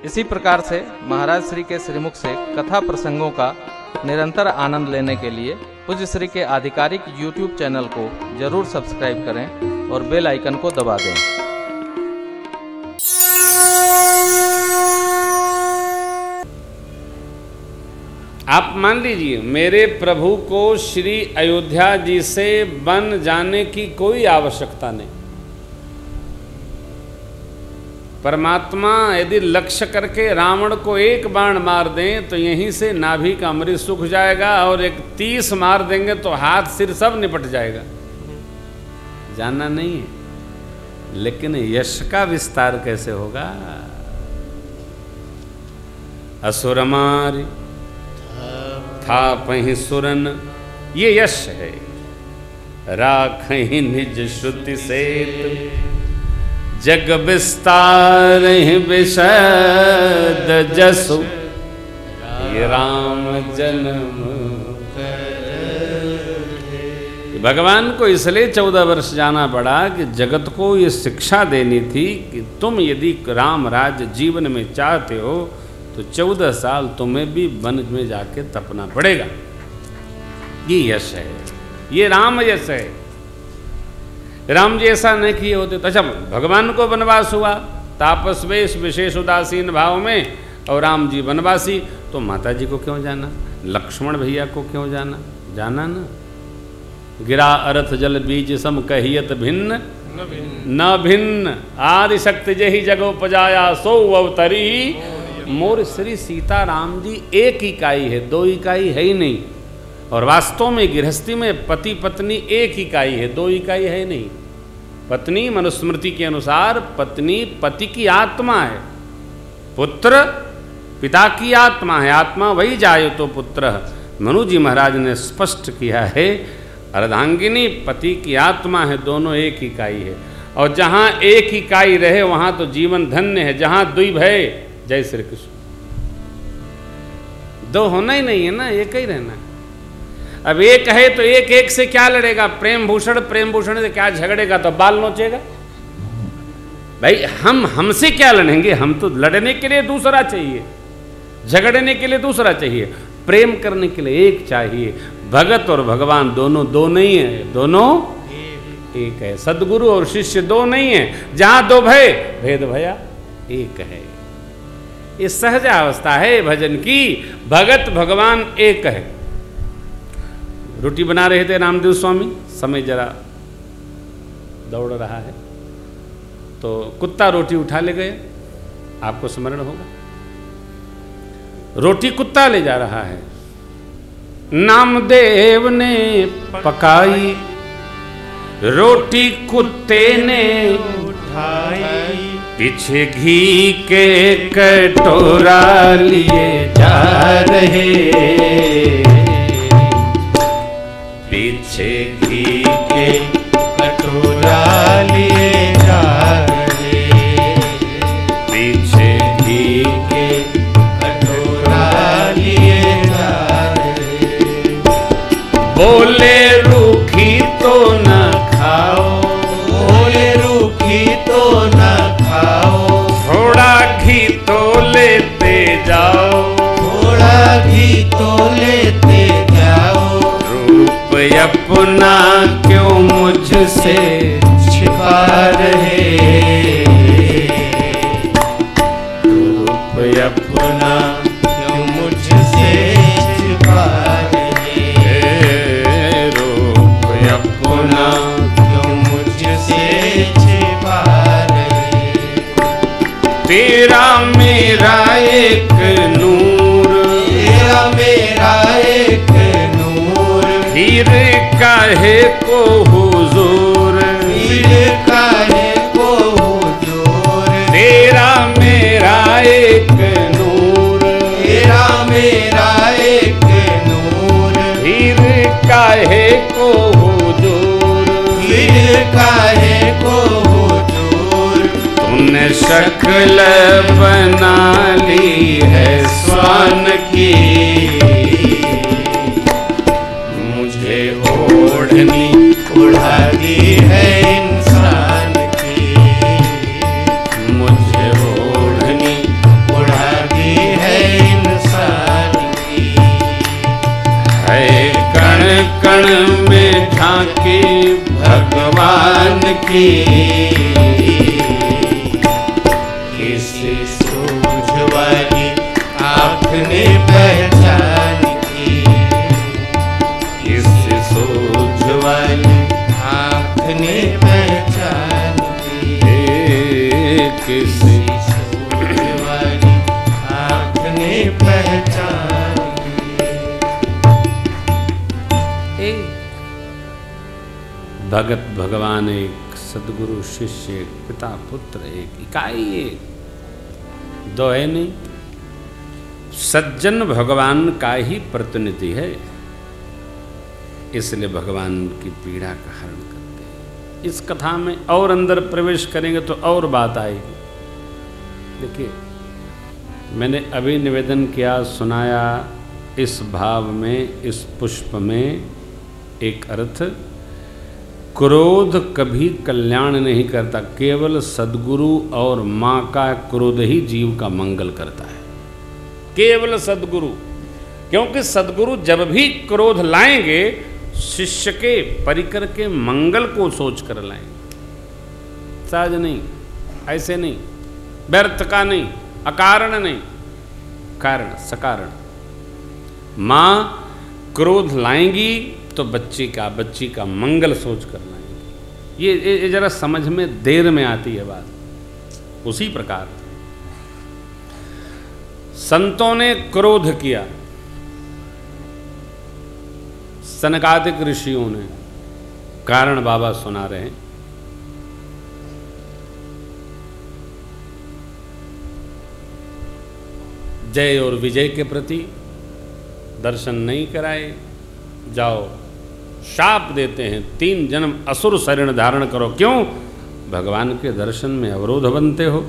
इसी प्रकार से महाराज श्री के श्रीमुख से कथा प्रसंगों का निरंतर आनंद लेने के लिए पूज्य श्री के आधिकारिक YouTube चैनल को जरूर सब्सक्राइब करें और बेल आइकन को दबा दें। आप मान लीजिए मेरे प्रभु को श्री अयोध्या जी से वन जाने की कोई आवश्यकता नहीं। परमात्मा यदि लक्ष्य करके रावण को एक बाण मार दें तो यहीं से नाभि का अमृत सूख जाएगा, और एक 30 मार देंगे तो हाथ सिर सब निपट जाएगा। जानना नहीं है, लेकिन यश का विस्तार कैसे होगा। असुर मार था पहि सुरन, ये यश है। राखहि निज श्रुति सेत, जग विस्तार विशद जसु, ये राम जन्म। भगवान को इसलिए 14 वर्ष जाना पड़ा कि जगत को ये शिक्षा देनी थी कि तुम यदि राम राज्य जीवन में चाहते हो तो 14 साल तुम्हें भी वन में जाके तपना पड़ेगा। ये यश है, ये राम यश है। राम जी ऐसा नहीं किए होते तो अच्छा भगवान को वनवास हुआ तापस वेश विशेष उदासीन भाव में, और राम जी वनवासी, तो माता जी को क्यों जाना, लक्ष्मण भैया को क्यों जाना, जाना ना। गिरा अर्थ जल बीज सम कहियत भिन्न न भिन्न, आदि शक्ति जही जगोपजाया सो अवतरी। मोर श्री सीता राम जी एक इकाई है, 2 इकाई है ही नहीं। और वास्तव में गृहस्थी में पति पत्नी एक इकाई है, 2 इकाई है नहीं। पत्नी मनुस्मृति के अनुसार पत्नी पति की आत्मा है, पुत्र पिता की आत्मा है। आत्मा वही जाए तो पुत्र। मनु जी महाराज ने स्पष्ट किया है, अर्धांगिनी पति की आत्मा है, दोनों एक इकाई है। और जहाँ एक इकाई रहे वहाँ तो जीवन धन्य है। जहाँ द्विभ है, जय श्री कृष्ण, 2 होना ही नहीं है ना, एक ही रहना है। अब एक है तो एक एक से क्या लड़ेगा, प्रेम भूषण से क्या झगड़ेगा, तो बाल नोचेगा। भाई हमसे क्या लड़ेंगे, हम तो लड़ने के लिए दूसरा चाहिए, झगड़ने के लिए दूसरा चाहिए, प्रेम करने के लिए एक चाहिए। भगत और भगवान दोनों 2 नहीं है, दोनों एक है। सदगुरु और शिष्य 2 नहीं है, जहां 2 भय भेद भया एक है। ये सहज अवस्था है भजन की, भगत भगवान एक है। रोटी बना रहे थे रामदेव स्वामी, समय जरा दौड़ रहा है तो कुत्ता रोटी उठा ले गए, आपको स्मरण होगा। रोटी कुत्ता ले जा रहा है, नामदेव ने पकाई, रोटी कुत्ते ने उठाई, पीछे घी के कटोरा लिए जा रहे, पीछे घी के कटोरा लिए जा रहे, पीछे घी के कटोरा लिए जा रहे। बोले रूखी तो न खाओ, बोले रूखी तो न खाओ, थोड़ा घी तो लेते जाओ, थोड़ा घी तो लेते जाओ। अपना क्यों मुझसे छिपा रहे, रूप अपना क्यों मुझसे छिपा रहे, रूप अपना क्यों मुझसे छिपा रहे। तेरा मेरा एक नूर, तेरा मेरा एक फिर काहे को हुजूर, फिर काहे को हुजूर। तेरा मेरा एक नूर, तेरा मेरा एक नूर। फिर काहे को हुजूर, फिर काहे को हुजूर। तूने शक्ल बना ली है स्वान की, ओढ़नी उड़ा दी है इंसान की, मुझे ओढ़नी उड़ा की, किसी सूझ वाली आँख ने पहचान की, किसी सूझ वाली आँख ने पहचान की, किसी सूझ वाली आँख ने पहचान की। एक भगत भगवान, एक सदगुरु शिष्य, एक पिता पुत्र, एक इकाई, एक दो है नहीं। सज्जन भगवान का ही प्रतिनिधि है, इसलिए भगवान की पीड़ा का हरण करते हैं। इस कथा में और अंदर प्रवेश करेंगे तो और बात आएगी। देखिए, मैंने अभी निवेदन किया, सुनाया, इस भाव में, इस पुष्प में एक अर्थ, क्रोध कभी कल्याण नहीं करता, केवल सद्गुरु और माँ का क्रोध ही जीव का मंगल करता है। केवल सद्गुरु, क्योंकि सद्गुरु जब भी क्रोध लाएंगे शिष्य के परिकर के मंगल को सोच कर लाएंगे, सहज नहीं, ऐसे नहीं, व्यर्थ का नहीं, अकारण नहीं, कारण सकारण। माँ क्रोध लाएंगी तो बच्ची का मंगल सोच कर लाएंगी। ये जरा समझ में देर में आती है बात। उसी प्रकार संतों ने क्रोध किया, सनकादिक ऋषियों ने, कारण बाबा सुना रहे हैं। जय और विजय के प्रति दर्शन नहीं कराए, जाओ शाप देते हैं, 3 जन्म असुर शरीर धारण करो। क्यों? भगवान के दर्शन में अवरोध बनते हो।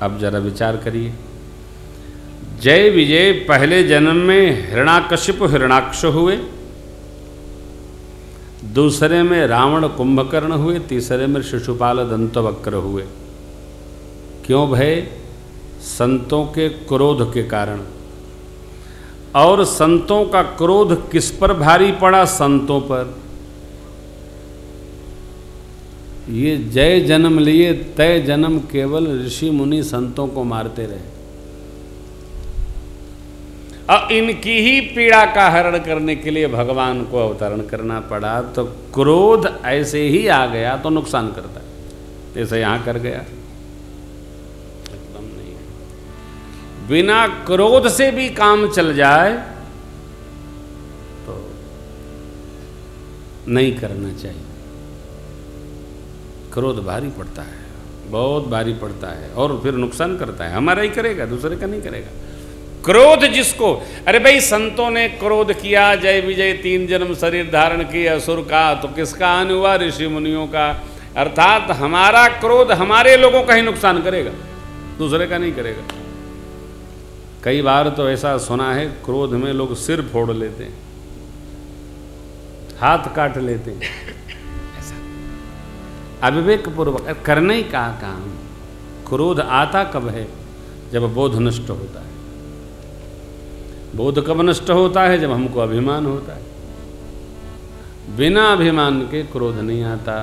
अब जरा विचार करिए। जय विजय पहले जन्म में हिरणाकशिप हिरणाक्ष हुए, दूसरे में रावण कुंभकर्ण हुए, तीसरे में शिशुपाल दंतवक्र हुए। क्यों भय? संतों के क्रोध के कारण। और संतों का क्रोध किस पर भारी पड़ा? संतों पर। ये जय जन्म लिए तय जन्म केवल ऋषि मुनि संतों को मारते रहे, और इनकी ही पीड़ा का हरण करने के लिए भगवान को अवतरण करना पड़ा। तो क्रोध ऐसे ही आ गया तो नुकसान करता है, जैसे यहां कर गया। एकदम नहीं, बिना क्रोध से भी काम चल जाए तो नहीं करना चाहिए। क्रोध भारी पड़ता है, बहुत भारी पड़ता है, और फिर नुकसान करता है। हमारा ही करेगा, दूसरे का नहीं करेगा। क्रोध जिसको, अरे भाई संतों ने क्रोध किया, जय विजय 3 जन्म शरीर धारण किया असुर का, तो किसका हानि हुआ? ऋषि मुनियों का। अर्थात हमारा क्रोध हमारे लोगों का ही नुकसान करेगा, दूसरे का नहीं करेगा। कई बार तो ऐसा सुना है, क्रोध में लोग सिर फोड़ लेते हैं, हाथ काट लेते हैं। ऐसा अविवेक पूर्वक करने ही का काम। क्रोध आता कब है? जब बोध नष्ट होता है। बोध कब नष्ट होता है? जब हमको अभिमान होता है। बिना अभिमान के क्रोध नहीं आता,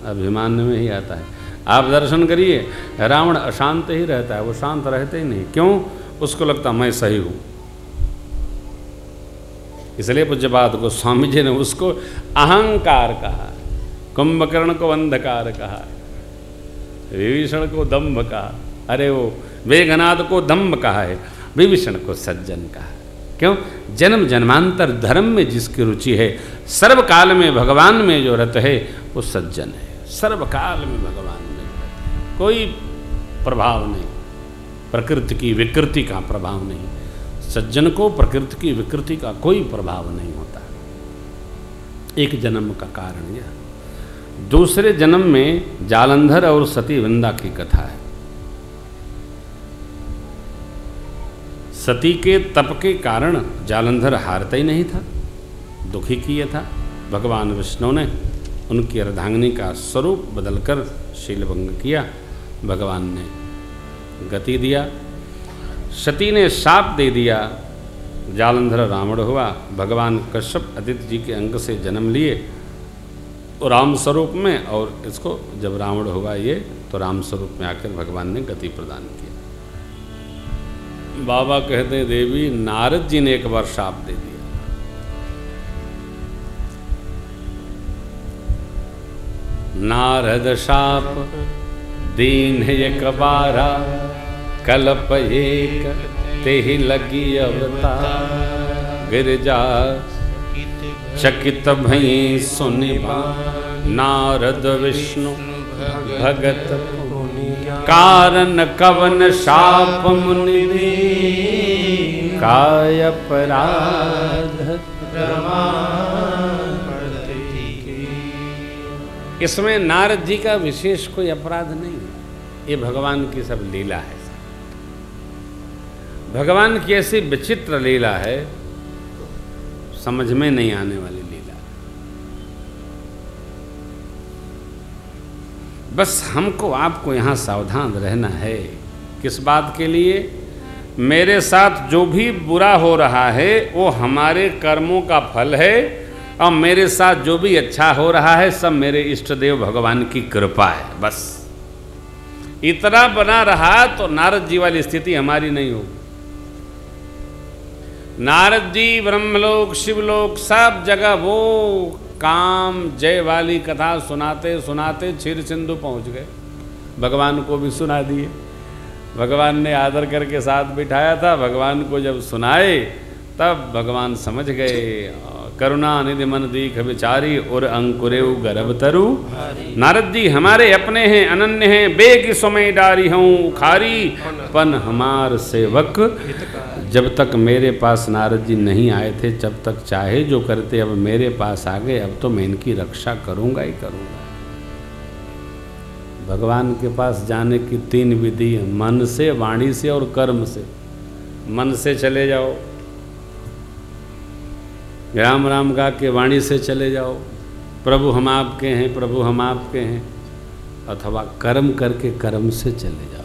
अभिमान में ही आता है। आप दर्शन करिए, रावण अशांत ही रहता है, वो शांत रहते ही नहीं। क्यों? उसको लगता मैं सही हूं। इसलिए पूज्यपाद गोस्वामी जी ने उसको अहंकार कहा, कुंभकर्ण को अंधकार कहा, विभीषण को दंभ कहा, अरे वो मेघनाद को दंभ कहा है, विभीषण को सज्जन कहा। क्यों? जन्म जन्मांतर धर्म में जिसकी रुचि है, सर्वकाल में भगवान में जो रत है वो सज्जन है। सर्वकाल में भगवान में रत है, कोई प्रभाव नहीं, प्रकृति की विकृति का प्रभाव नहीं। सज्जन को प्रकृति की विकृति का कोई प्रभाव नहीं होता। एक जन्म का कारण यह। दूसरे जन्म में जालंधर और सती वृंदा की कथा है। सती के तप के कारण जालंधर हारता ही नहीं था, दुखी किया था। भगवान विष्णु ने उनकी अर्धांगिनी का स्वरूप बदलकर शीलभंग किया। भगवान ने गति दिया, सती ने शाप दे दिया, जालंधर रावण हुआ। भगवान कश्यप आदित्य जी के अंग से जन्म लिए राम स्वरूप में, और इसको जब रावण हुआ ये तो राम स्वरूप में आकर भगवान ने गति प्रदान किया। बाबा कहते हैं देवी नारद जी ने एक बार शाप दे दिया। नारद शाप दीन एक बारा, कल्प एक तेहि लगी अवतार। गिरजा चकित भई सुनि नारद विष्णु भगत, कारण कवन शाप मुनि काय अपराध। इसमें नारद जी का विशेष कोई अपराध नहीं है, ये भगवान की सब लीला है। भगवान की ऐसी विचित्र लीला है, समझ में नहीं आने वाली लीला। बस हमको आपको यहाँ सावधान रहना है। किस बात के लिए? मेरे साथ जो भी बुरा हो रहा है वो हमारे कर्मों का फल है, और मेरे साथ जो भी अच्छा हो रहा है सब मेरे इष्ट देव भगवान की कृपा है। बस इतना बना रहा तो नारद जी वाली स्थिति हमारी नहीं होगी। नारद जी ब्रह्मलोक शिवलोक सब जगह वो काम जय वाली कथा सुनाते सुनाते क्षीर सिंधु पहुंच गए। भगवान को भी सुना दिए। भगवान ने आदर करके साथ बिठाया था। भगवान को जब सुनाए तब भगवान समझ गए। करुणा निधि मन दीख विचारी और अंकुरेव गर्भ तरु। नारद जी हमारे अपने हैं, अनन्य हैं, बेग समय डारी हूँ खारी, पन हमार सेवक। जब तक मेरे पास नारद जी नहीं आए थे, जब तक चाहे जो करते, अब मेरे पास आ गए, अब तो मैं इनकी रक्षा करूँगा ही करूँगा। भगवान के पास जाने की 3 विधि है, मन से, वाणी से और कर्म से। मन से चले जाओ, राम राम गा के वाणी से चले जाओ, प्रभु हम आपके हैं, प्रभु हम आपके हैं, अथवा कर्म करके कर्म से चले जाओ।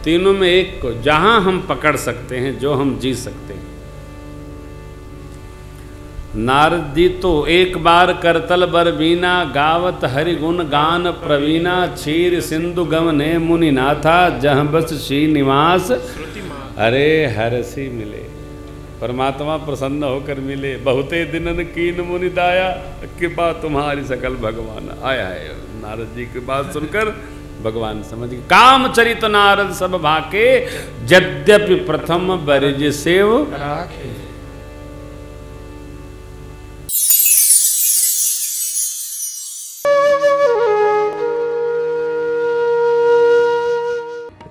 तीनों में एक को जहां हम पकड़ सकते हैं, जो हम जी सकते हैं। नारद जी तो एक बार करतल बर बीना, गावत हरि गुण गान प्रवीणा। क्षीर सिंधु गमने मुनि नाथा, जह बस श्रीनिवास अरे हरसी मिले। परमात्मा प्रसन्न होकर मिले। बहुते दिनन कीन मुनि दाया, कृपा तुम्हारी सकल भगवान। आया है नारद जी की बात सुनकर भगवान समझ गए। काम चरित नारद सब भाके, यद्यपि प्रथम बरिज सेव राखे।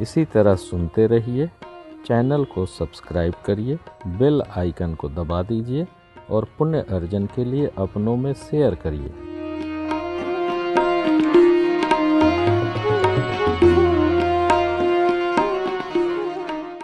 इसी तरह सुनते रहिए। चैनल को सब्सक्राइब करिए, बेल आइकन को दबा दीजिए और पुण्य अर्जन के लिए अपनों में शेयर करिए।